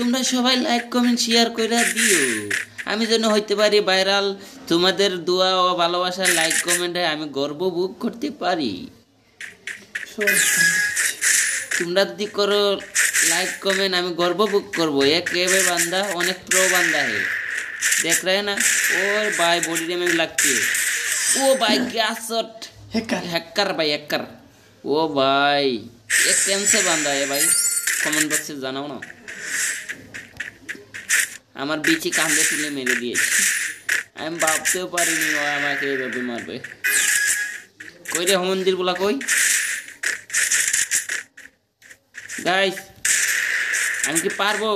তোমরা সবাই like comment share করে দিও, আমি যেন হইতে পারি ভাইরাল। তোমাদের দোয়া ও ভালোবাসার লাইক কমেন্টে আমি গর্ব ভোগ করতে পারি। তোমরা যদি করো लाइक कमेंट আমি গর্ব বুক করব। एक केवे बंदा अनेक प्रो बंदा है, देख रहे हैं ना। और भाई बॉडी डैमेज लगती है। ओ भाई क्या शॉट, हैकर भाई हैकर। ओ भाई ये कैसे बंदा है भाई, कमेंट बॉक्स से জানাও না। আমার বিচি কাঁধে তুলে মেরে দিয়েছে, আমি ভাবতেও পারিনি ও আমাকে এভাবে মারবে। কই রে মন্দির বলা কই গাইস, আমি কি পারবো?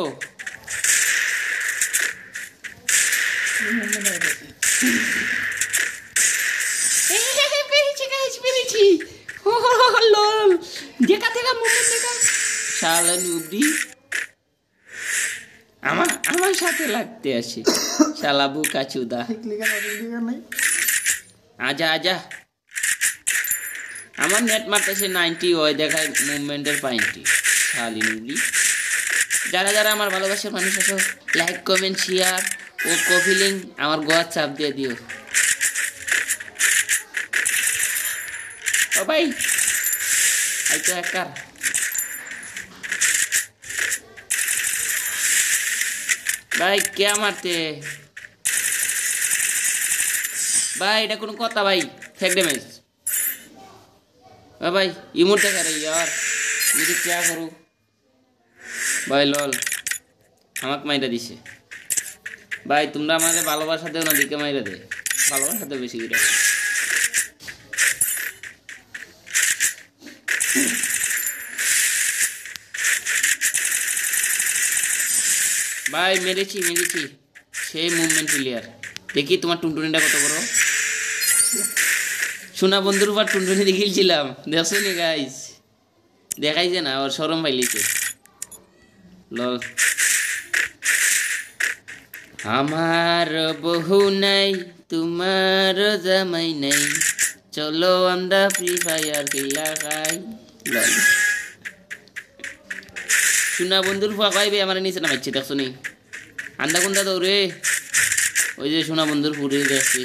পেরেছি গাইস, পেরেছি। লল দেখা দেখা মুভমেন্ট দেখা। শালা নুবডি আমার সাথে লাগতে আসে, শালা বুকা চুদা। আজা আজা, আমার নেট মারতেছে 90, ওই দেখায় মুভমেন্টের 90। শালি নুবডি। যারা যারা আমার ভালোবাসার মানুষ আছো, লাইক কমেন্ট শেয়ার ও কপি লিঙ্ক আমার গোয়ার চাপ দিয়ে দিও। ও ভাই আই তো হ্যাকার। ভাই কে মারতে ভাই, এটা কোনো কথা ভাই? फेक डैमेज भाई, इमोट देखा रही यार, मुझे क्या करूँ भाई। लॉल আমাক মাইরা দিছে ভাই। তোমরা আমাদের ভালোবাসা দেও না, দিকে মাইরা দে, ভালোবাসা দেও বেশি করে ভাই। মেরেছি মেরেছি, সেই মুভমেন্ট ক্লিয়ার। দেখি তোমার টুনটুনিটা কত বড়। সোনা বন্ধুর উপর টুনটুনি দেখিয়েছিলাম, দেখছো নি গাইস? দেখাইছে না, ওর শরম পাইলিছে। লল আমার বহু নাই, তোমার জামাই নাই, চলো আমরা ফ্রি ফায়ার খেলা খাই। লল সোনা বন্ধুর ফুয়া কইবে আমার নিচে নামাইছে, দেখছো নি? আন্দা কুন্দা দৌড়ে, ওই যে সোনা বন্ধুর ফুটে দেখছি।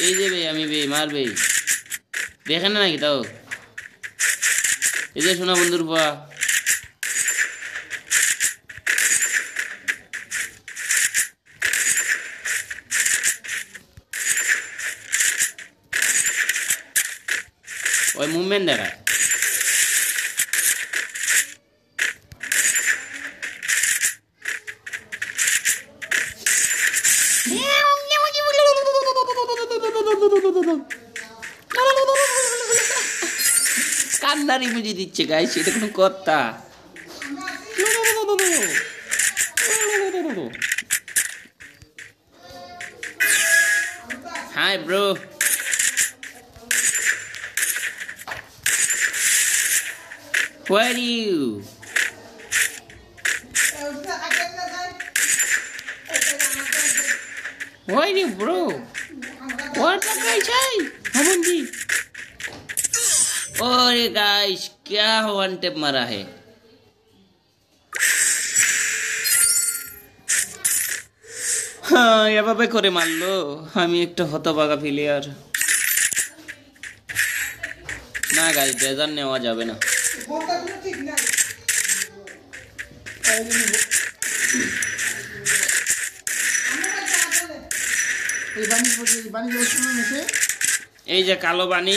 এই যে বে আমি বে মারবে, দেখেন না নাকি তাও? এই যে সোনা বন্ধুর ফুয়া। ওই মুভমেন্ট দেখায়। কান্নারি বুঝিয়ে দিচ্ছে গাইস, এটা কোনো কথা? Hi bro, where are you? Where are you bro? What the guy say? Hamundi. ओरे गाइस, क्या वन टेप मारा है। हाँ এভাবে করে মারলো, আমি একটা হতভাগা প্লেয়ার। না গাইস, ডেজার নেওয়া যাবে না। এই যে কালো বানি,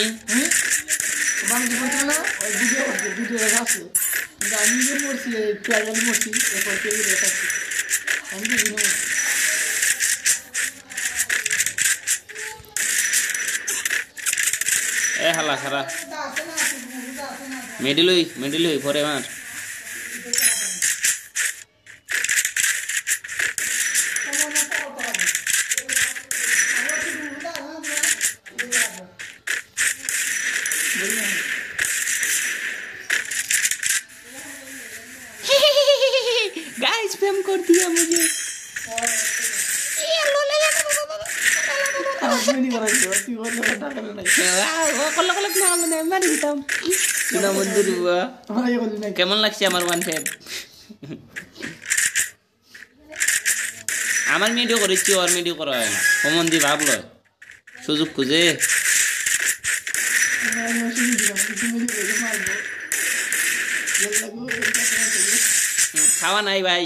এ হালা খারা মেডিলই পরে মার। गाइस स्पैम कर दिया मुझे। কেমন লাগছে আমার ওয়ান টেপ? আমার ভিডিও করেছি ওর ভিডিও করা হয় না কমন দি ভাবলো সুযোগ খুঁজে খাওয়া নাই ভাই